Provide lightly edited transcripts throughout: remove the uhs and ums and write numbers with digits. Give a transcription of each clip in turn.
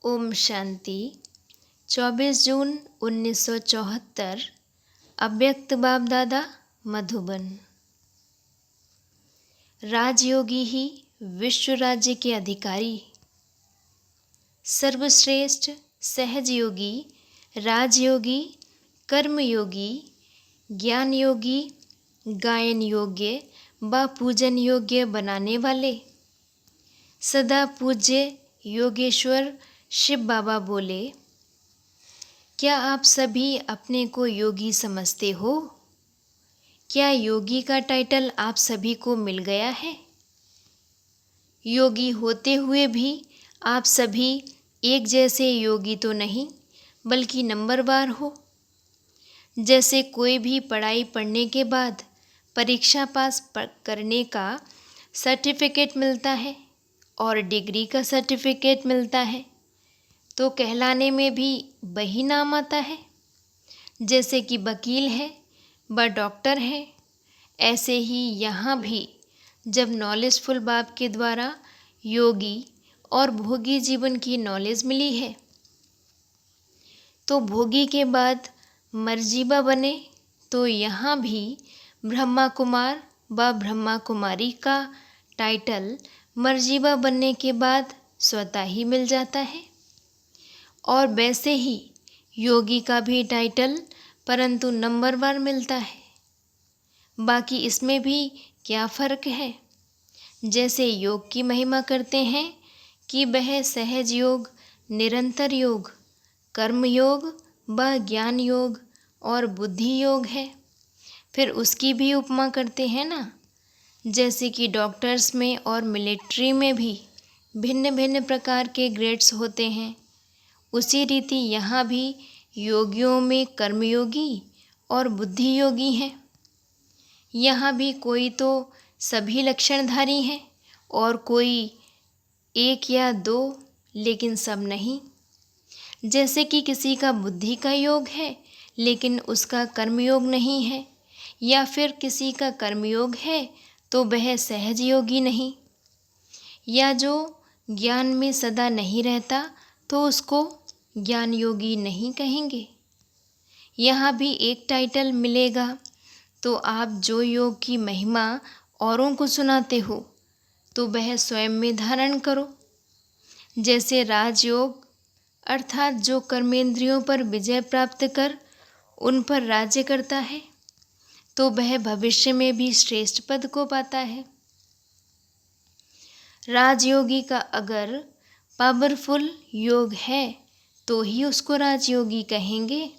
ओम शांति। 24 जून 1974। अव्यक्त बाप दादा, मधुबन। राजयोगी ही विश्व राज्य के अधिकारी, सर्वश्रेष्ठ सहज योगी, राजयोगी, कर्मयोगी, ज्ञान योगी, गायन योग्य व पूजन योग्य बनाने वाले सदा पूज्य योगेश्वर शिव बाबा बोले, क्या आप सभी अपने को योगी समझते हो? क्या योगी का टाइटल आप सभी को मिल गया है? योगी होते हुए भी आप सभी एक जैसे योगी तो नहीं, बल्कि नंबरवार हो। जैसे कोई भी पढ़ाई पढ़ने के बाद परीक्षा पास करने का सर्टिफिकेट मिलता है और डिग्री का सर्टिफिकेट मिलता है, तो कहलाने में भी वही नाम आता है। जैसे कि वकील है व डॉक्टर है, ऐसे ही यहाँ भी जब नॉलेजफुल बाप के द्वारा योगी और भोगी जीवन की नॉलेज मिली है, तो भोगी के बाद मर्जीबा बने, तो यहाँ भी ब्रह्मा कुमार व ब्रह्मा कुमारी का टाइटल मर्जीबा बनने के बाद स्वतः ही मिल जाता है। और वैसे ही योगी का भी टाइटल परंतु नंबरवार मिलता है। बाकी इसमें भी क्या फ़र्क है? जैसे योग की महिमा करते हैं कि वह सहज योग, निरंतर योग, कर्म योग व ज्ञान योग और बुद्धि योग है। फिर उसकी भी उपमा करते हैं ना, जैसे कि डॉक्टर्स में और मिलिट्री में भी भिन्न भिन्न प्रकार के ग्रेड्स होते हैं, उसी रीति यहाँ भी योगियों में कर्मयोगी और बुद्धि योगी हैं। यहाँ भी कोई तो सभी लक्षणधारी हैं और कोई एक या दो, लेकिन सब नहीं। जैसे कि किसी का बुद्धि का योग है लेकिन उसका कर्मयोग नहीं है, या फिर किसी का कर्मयोग है तो वह सहज योगी नहीं, या जो ज्ञान में सदा नहीं रहता तो उसको ज्ञान योगी नहीं कहेंगे। यहाँ भी एक टाइटल मिलेगा, तो आप जो योग की महिमा औरों को सुनाते हो तो वह स्वयं में धारण करो। जैसे राजयोग अर्थात जो कर्मेंद्रियों पर विजय प्राप्त कर उन पर राज्य करता है, तो वह भविष्य में भी श्रेष्ठ पद को पाता है। राजयोगी का अगर पावरफुल योग है तो ही उसको राजयोगी कहेंगे,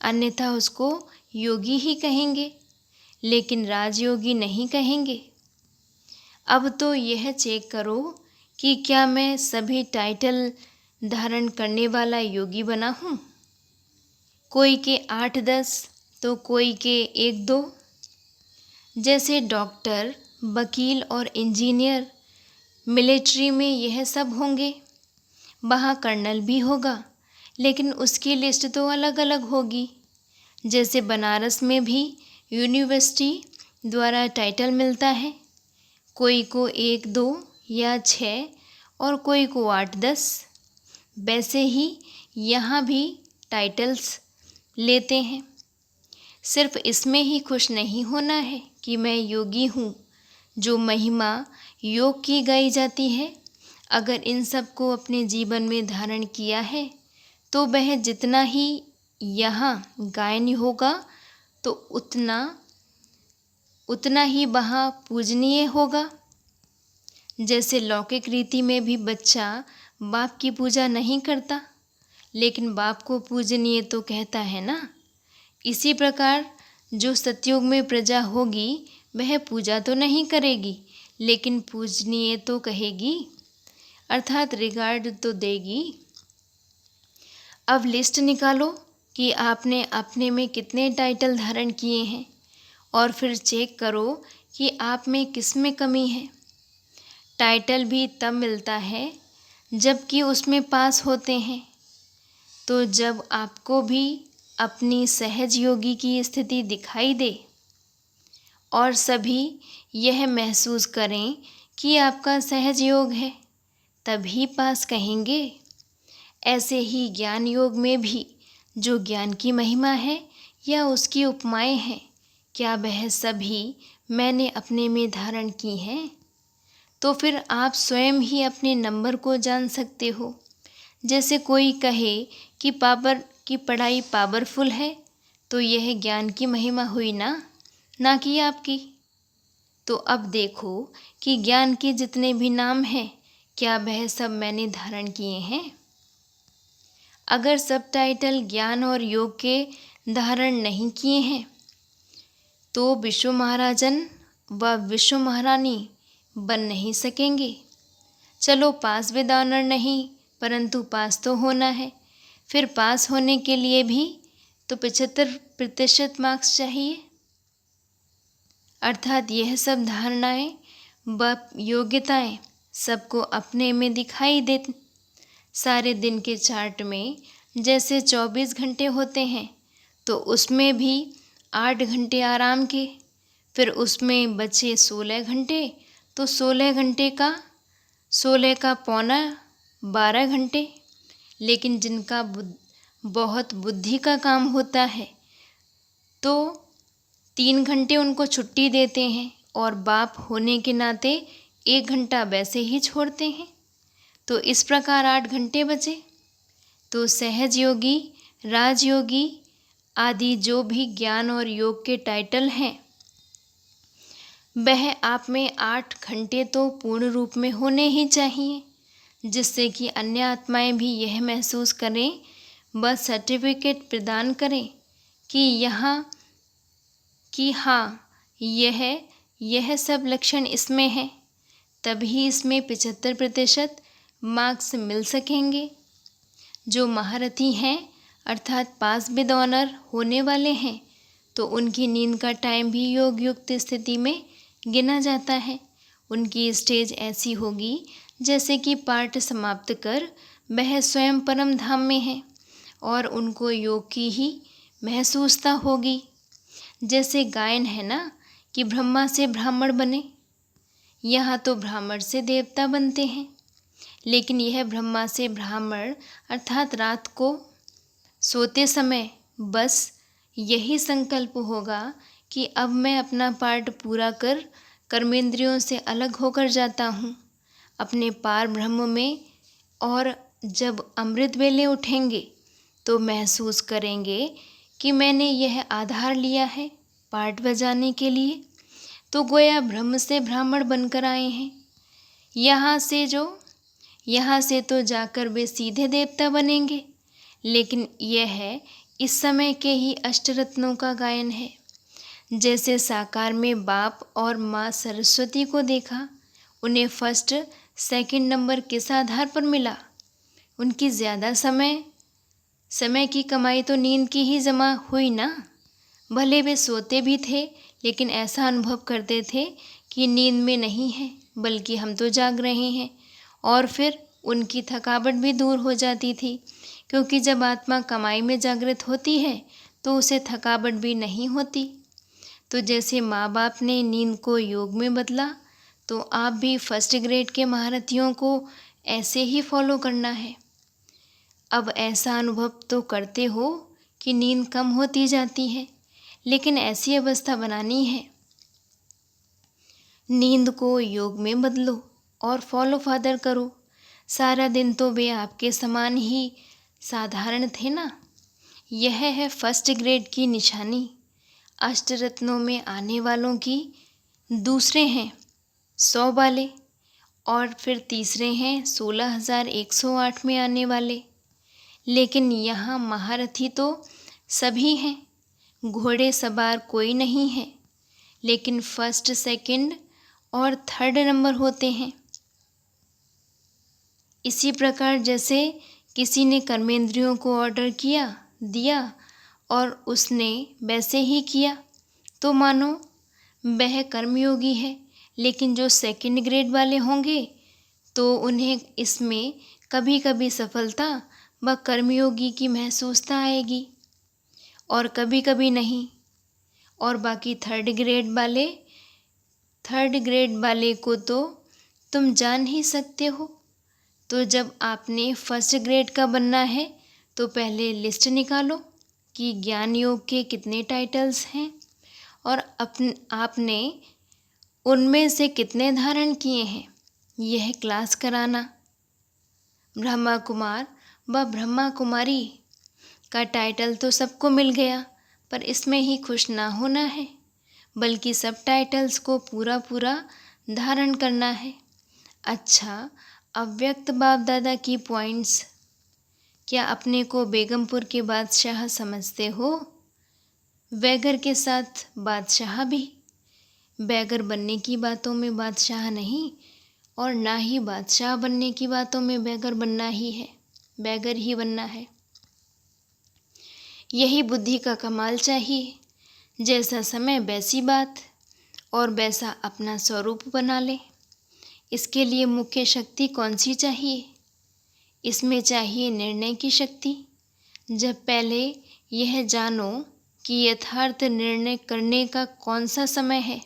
अन्यथा उसको योगी ही कहेंगे, लेकिन राजयोगी नहीं कहेंगे। अब तो यह चेक करो कि क्या मैं सभी टाइटल धारण करने वाला योगी बना हूँ? कोई के 8-10 तो कोई के 1-2। जैसे डॉक्टर, वकील और इंजीनियर, मिलिट्री में यह सब होंगे, वहाँ कर्नल भी होगा, लेकिन उसकी लिस्ट तो अलग अलग होगी। जैसे बनारस में भी यूनिवर्सिटी द्वारा टाइटल मिलता है, कोई को 1-2 या 6 और कोई को 8-10। वैसे ही यहाँ भी टाइटल्स लेते हैं। सिर्फ इसमें ही खुश नहीं होना है कि मैं योगी हूँ, जो महिमा योग की गाई जाती है, अगर इन सब को अपने जीवन में धारण किया है तो वह जितना ही यहाँ गायन होगा तो उतना ही वहाँ पूजनीय होगा। जैसे लौकिक रीति में भी बच्चा बाप की पूजा नहीं करता, लेकिन बाप को पूजनीय तो कहता है ना। इसी प्रकार जो सतयुग में प्रजा होगी वह पूजा तो नहीं करेगी, लेकिन पूजनीय तो कहेगी, अर्थात रिगार्ड तो देगी। अब लिस्ट निकालो कि आपने अपने में कितने टाइटल धारण किए हैं और फिर चेक करो कि आप में किस में कमी है। टाइटल भी तब मिलता है जबकि उसमें पास होते हैं। तो जब आपको भी अपनी सहज योगी की स्थिति दिखाई दे और सभी यह महसूस करें कि आपका सहज योग है, तभी पास कहेंगे। ऐसे ही ज्ञान योग में भी जो ज्ञान की महिमा है या उसकी उपमाएं हैं, क्या वह सभी मैंने अपने में धारण की हैं? तो फिर आप स्वयं ही अपने नंबर को जान सकते हो। जैसे कोई कहे कि पावर की पढ़ाई पावरफुल है, तो यह ज्ञान की महिमा हुई ना कि आपकी। तो अब देखो कि ज्ञान के जितने भी नाम हैं, क्या वह सब मैंने धारण किए हैं? अगर सब टाइटल ज्ञान और योग के धारण नहीं किए हैं, तो विश्व महाराजन व विश्व महारानी बन नहीं सकेंगे। चलो पास विद ऑनर नहीं, परंतु पास तो होना है। फिर पास होने के लिए भी तो 75% मार्क्स चाहिए। अर्थात यह सब धारणाएं व योग्यताएं सबको अपने में दिखाई दे। सारे दिन के चार्ट में जैसे 24 घंटे होते हैं, तो उसमें भी 8 घंटे आराम के, फिर उसमें बचे 16 घंटे, तो 16 घंटे का 16 का पौना 12 घंटे। लेकिन जिनका बहुत बुद्धि का काम होता है, तो 3 घंटे उनको छुट्टी देते हैं और बाप होने के नाते 1 घंटा वैसे ही छोड़ते हैं। तो इस प्रकार 8 घंटे बचे। तो सहज योगी, राजयोगी आदि जो भी ज्ञान और योग के टाइटल हैं, वह आप में 8 घंटे तो पूर्ण रूप में होने ही चाहिए, जिससे कि अन्य आत्माएं भी यह महसूस करें व सर्टिफिकेट प्रदान करें कि हाँ, यह सब लक्षण इसमें हैं। तभी इसमें 75% मार्क्स मिल सकेंगे। जो महारथी हैं अर्थात पास विद ऑनर होने वाले हैं, तो उनकी नींद का टाइम भी योग युक्त स्थिति में गिना जाता है। उनकी स्टेज ऐसी होगी जैसे कि पाठ समाप्त कर वह स्वयं परम धाम में है और उनको योग की ही महसूसता होगी। जैसे गायन है ना कि ब्रह्मा से ब्राह्मण बने, यहाँ तो ब्राह्मण से देवता बनते हैं। लेकिन यह ब्रह्मा से ब्राह्मण अर्थात रात को सोते समय बस यही संकल्प होगा कि अब मैं अपना पाठ पूरा कर कर्मेंद्रियों से अलग होकर जाता हूँ अपने पार ब्रह्म में। और जब अमृत वेले उठेंगे तो महसूस करेंगे कि मैंने यह आधार लिया है पाठ बजाने के लिए, तो गोया ब्रह्म से ब्राह्मण बनकर आए हैं। यहाँ से तो जाकर वे सीधे देवता बनेंगे। लेकिन यह इस समय के ही अष्टरत्नों का गायन है। जैसे साकार में बाप और माँ सरस्वती को देखा, उन्हें फर्स्ट सेकंड नंबर किस आधार पर मिला? उनकी ज़्यादा समय की कमाई तो नींद की ही जमा हुई ना। भले वे सोते भी थे, लेकिन ऐसा अनुभव करते थे कि नींद में नहीं है, बल्कि हम तो जाग रहे हैं। और फिर उनकी थकावट भी दूर हो जाती थी, क्योंकि जब आत्मा कमाई में जागृत होती है तो उसे थकावट भी नहीं होती। तो जैसे माँ बाप ने नींद को योग में बदला, तो आप भी फर्स्ट ग्रेड के महारथियों को ऐसे ही फॉलो करना है। अब ऐसा अनुभव तो करते हो कि नींद कम होती जाती है, लेकिन ऐसी अवस्था बनानी है। नींद को योग में बदलो और फॉलो फादर करो। सारा दिन तो वे आपके समान ही साधारण थे ना। यह है फर्स्ट ग्रेड की निशानी। अष्टरत्नों में आने वालों की दूसरे हैं 100 वाले, और फिर तीसरे हैं 16,108 में आने वाले। लेकिन यहाँ महारथी तो सभी हैं, घोड़े सवार कोई नहीं है, लेकिन फर्स्ट सेकंड और थर्ड नंबर होते हैं। इसी प्रकार जैसे किसी ने कर्मेंद्रियों को ऑर्डर दिया और उसने वैसे ही किया, तो मानो वह कर्मयोगी है। लेकिन जो सेकंड ग्रेड वाले होंगे तो उन्हें इसमें कभी कभी सफलता व कर्मयोगी की महसूसता आएगी और कभी कभी नहीं। और बाकी थर्ड ग्रेड वाले को तो तुम जान ही सकते हो तो जब आपने फर्स्ट ग्रेड का बनना है तो पहले लिस्ट निकालो कि ज्ञान योग के कितने टाइटल्स हैं और आपने उनमें से कितने धारण किए हैं। यह क्लास कराना। ब्रह्मा कुमार व ब्रह्मा कुमारी का टाइटल तो सबको मिल गया, पर इसमें ही खुश ना होना है, बल्कि सब टाइटल्स को पूरा पूरा धारण करना है। अच्छा, अव्यक्त बाप दादा की पॉइंट्स। क्या अपने को बेगमपुर के बादशाह समझते हो? बैगर के साथ बादशाह भी। बैगर बनने की बातों में बादशाह नहीं, और ना ही बादशाह बनने की बातों में बैगर बनना ही है, बैगर ही बनना है। यही बुद्धि का कमाल चाहिए। जैसा समय वैसी बात, और वैसा अपना स्वरूप बना ले। इसके लिए मुख्य शक्ति कौन सी चाहिए? इसमें चाहिए निर्णय की शक्ति। जब पहले यह जानो कि यथार्थ निर्णय करने का कौन सा समय है,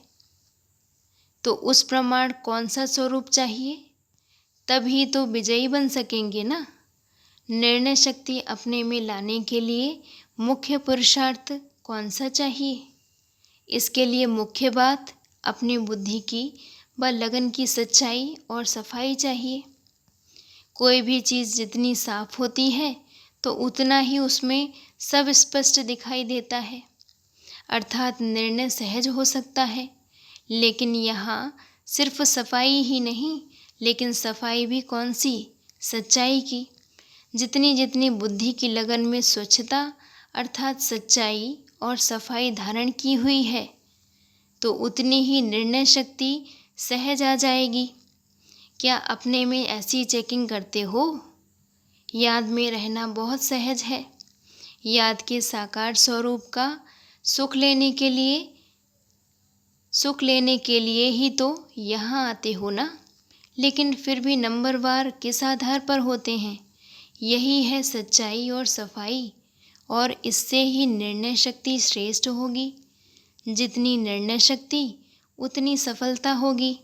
तो उस प्रमाण कौन सा स्वरूप चाहिए, तभी तो विजयी बन सकेंगे ना। निर्णय शक्ति अपने में लाने के लिए मुख्य पुरुषार्थ कौन सा चाहिए? इसके लिए मुख्य बात अपनी बुद्धि की व लगन की सच्चाई और सफाई चाहिए। कोई भी चीज़ जितनी साफ होती है तो उतना ही उसमें सब स्पष्ट दिखाई देता है, अर्थात निर्णय सहज हो सकता है। लेकिन यहाँ सिर्फ सफाई ही नहीं, लेकिन सफाई भी कौन सी? सच्चाई की। जितनी जितनी बुद्धि की लगन में स्वच्छता अर्थात सच्चाई और सफाई धारण की हुई है, तो उतनी ही निर्णय शक्ति सहज आ जाएगी। क्या अपने में ऐसी चेकिंग करते हो? याद में रहना बहुत सहज है। याद के साकार स्वरूप का सुख लेने के लिए ही तो यहाँ आते हो ना। लेकिन फिर भी नंबरवार किस आधार पर होते हैं? यही है सच्चाई और सफाई, और इससे ही निर्णय शक्ति श्रेष्ठ होगी। जितनी निर्णय शक्ति उतनी सफलता होगी।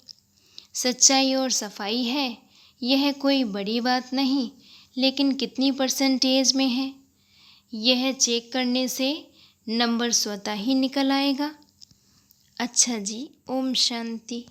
सच्चाई और सफाई है, यह कोई बड़ी बात नहीं, लेकिन कितनी परसेंटेज में है, यह चेक करने से नंबर स्वतः ही निकल आएगा। अच्छा जी, ओम शांति।